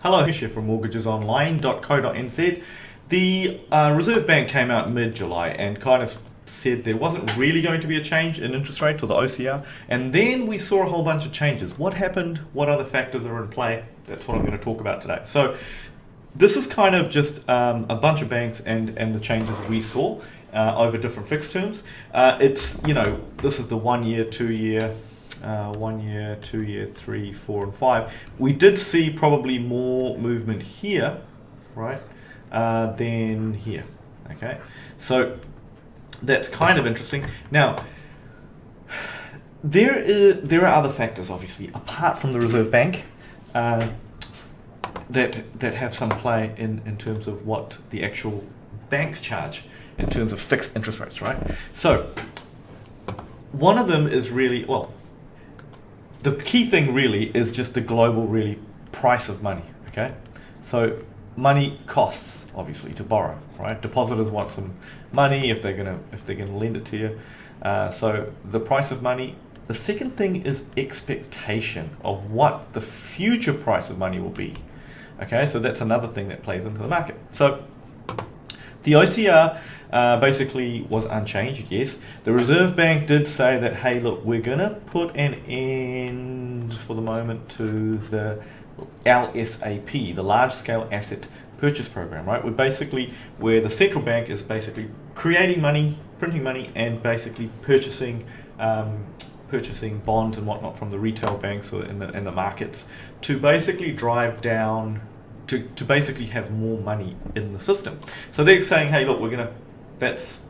Hello, Misha from mortgagesonline.co.nz. The Reserve Bank came out mid-July and kind of said there wasn't really going to be a change in interest rate or the OCR, and then we saw a whole bunch of changes. What happened? What other factors are in play? That's what I'm going to talk about today. So this is kind of just a bunch of banks and the changes we saw over different fixed terms. This is the 1 year, 2 year, 1 year, 2 year, 3, 4, and 5. We did see probably more movement here, right, than here. Okay, so that's kind of interesting. Now, there are other factors, obviously, apart from the Reserve Bank, that have some play in terms of what the actual banks charge in terms of fixed interest rates, right? So one of them is really, well, the key thing really is just the global really price of money, okay? So money costs, obviously, to borrow, right? Depositors want some money if they're gonna lend it to you. So the price of money. The second thing is expectation of what the future price of money will be. Okay, so that's another thing that plays into the market. So the OCR basically was unchanged, yes. The Reserve Bank did say that, hey, look, we're going to put an end for the moment to the LSAP, the Large Scale Asset Purchase Program, right? Where the central bank is basically creating money, printing money, and basically purchasing bonds and whatnot from the retail banks or in the markets to basically drive down, to basically have more money in the system. So they're saying, hey, look, that's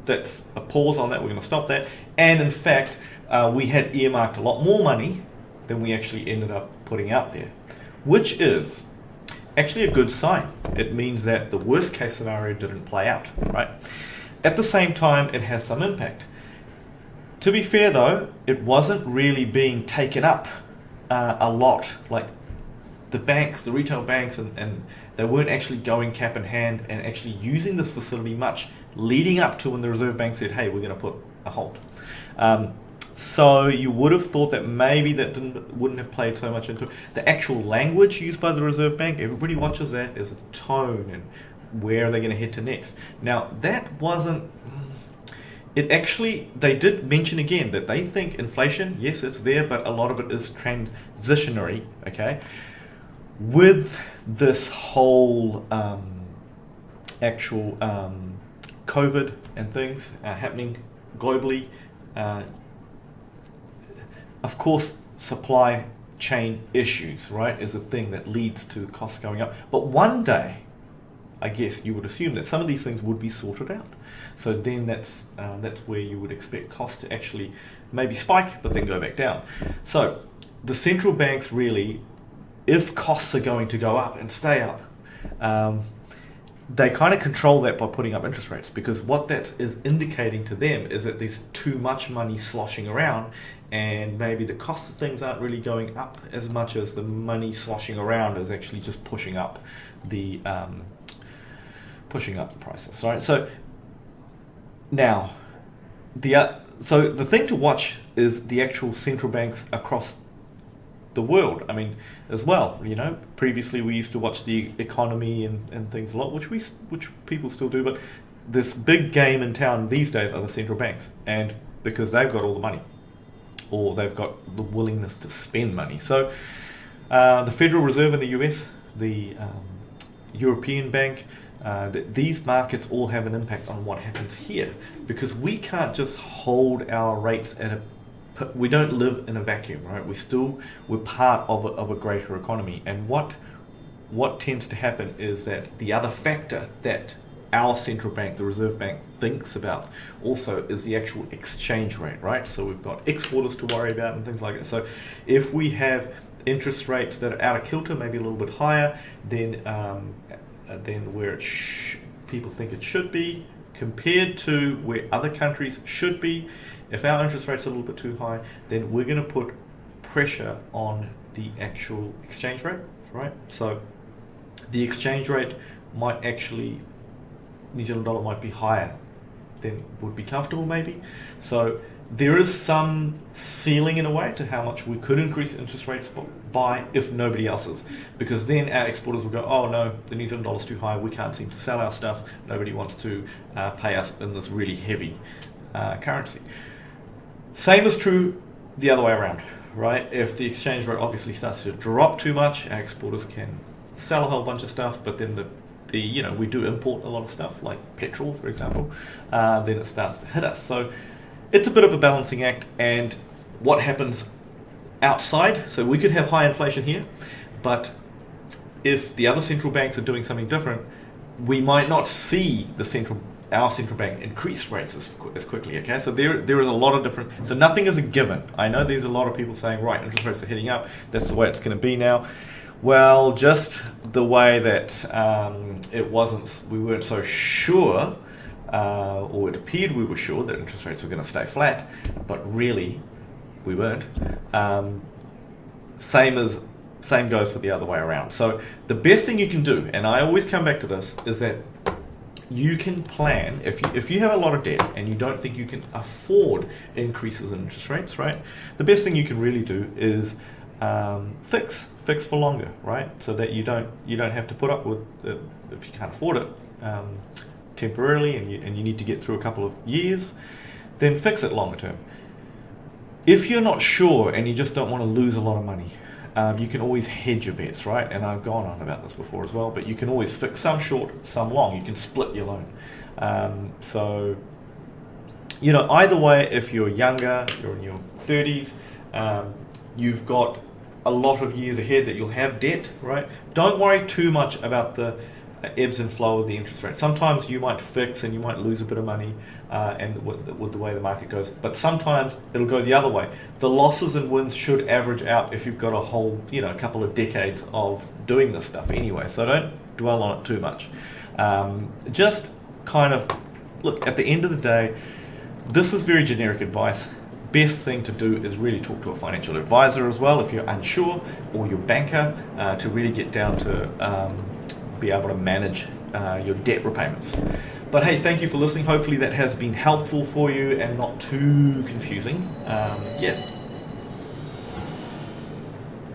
a pause on that, we're going to stop that. And in fact, we had earmarked a lot more money than we actually ended up putting out there, which is actually a good sign. It means that the worst case scenario didn't play out, right? At the same time, it has some impact. To be fair though, it wasn't really being taken up a lot, like the banks, the retail banks, and they weren't actually going cap in hand and actually using this facility much leading up to when the Reserve Bank said, hey, we're going to put a halt. So you would have thought that maybe that wouldn't have played so much into it. The actual language used by the Reserve Bank, everybody watches that as a tone and where are they going to head to next. Now that wasn't... They did mention again that they think inflation, yes, it's there, but a lot of it is transitionary, okay? With this whole actual COVID and things happening globally, of course, supply chain issues, right, is a thing that leads to costs going up. But one day, I guess you would assume that some of these things would be sorted out. So then that's where you would expect costs to actually maybe spike, but then go back down. So the central banks really, if costs are going to go up and stay up, they kind of control that by putting up interest rates, because what that is indicating to them is that there's too much money sloshing around, and maybe the cost of things aren't really going up as much as the money sloshing around is actually just pushing up the prices, right? So now, the thing to watch is the actual central banks across the world. I mean, as well, previously we used to watch the economy and things a lot, which people still do, but this big game in town these days are the central banks, and because they've got all the money, or they've got the willingness to spend money. So the Federal Reserve in the US, the European Bank, these markets all have an impact on what happens here, because we can't just hold our rates we don't live in a vacuum, right? We're part of a greater economy, and what tends to happen is that the other factor that our central bank, the Reserve Bank, thinks about also is the actual exchange rate, right? So we've got exporters to worry about and things like that. So if we have interest rates that are out of kilter, maybe a little bit higher than where people think it should be, compared to where other countries should be, if our interest rate's a little bit too high, then we're going to put pressure on the actual exchange rate, right? So the exchange rate might actually, New Zealand dollar might be higher than would be comfortable maybe. So there is some ceiling in a way to how much we could increase interest rates buy if nobody else is, because then our exporters will go, oh no, the New Zealand dollar's too high, we can't seem to sell our stuff, nobody wants to pay us in this really heavy currency. Same is true the other way around, right? If the exchange rate obviously starts to drop too much, our exporters can sell a whole bunch of stuff, but then we do import a lot of stuff like petrol, for example, then it starts to hit us. So it's a bit of a balancing act, and what happens outside, so we could have high inflation here, but if the other central banks are doing something different, we might not see our central bank increase rates as quickly, okay? So there is a lot of different, so nothing is a given. I know there's a lot of people saying, right, interest rates are heading up, that's the way it's going to be now. Well, just the way that we weren't so sure, or it appeared we were sure that interest rates were going to stay flat, but really we weren't. Same goes for the other way around. So the best thing you can do, and I always come back to this, is that you can plan, if you have a lot of debt and you don't think you can afford increases in interest rates, right? The best thing you can really do is fix for longer, right? So that you don't have to put up with if you can't afford it temporarily, and you need to get through a couple of years, then fix it longer term. If you're not sure and you just don't want to lose a lot of money, you can always hedge your bets, right? And I've gone on about this before as well, but you can always fix some short, some long. You can split your loan. So, either way, if you're younger, you're in your 30s, you've got a lot of years ahead that you'll have debt, right? Don't worry too much about the ebbs and flow of the interest rate. Sometimes you might fix and you might lose a bit of money and with the way the market goes, but sometimes it'll go the other way. The losses and wins should average out if you've got a whole couple of decades of doing this stuff anyway, so don't dwell on it too much. Just kind of look, at the end of the day, this is very generic advice. Best thing to do is really talk to a financial advisor as well if you're unsure, or your banker, to really get down to be able to manage your debt repayments. But hey, thank you for listening. Hopefully that has been helpful for you and not too confusing.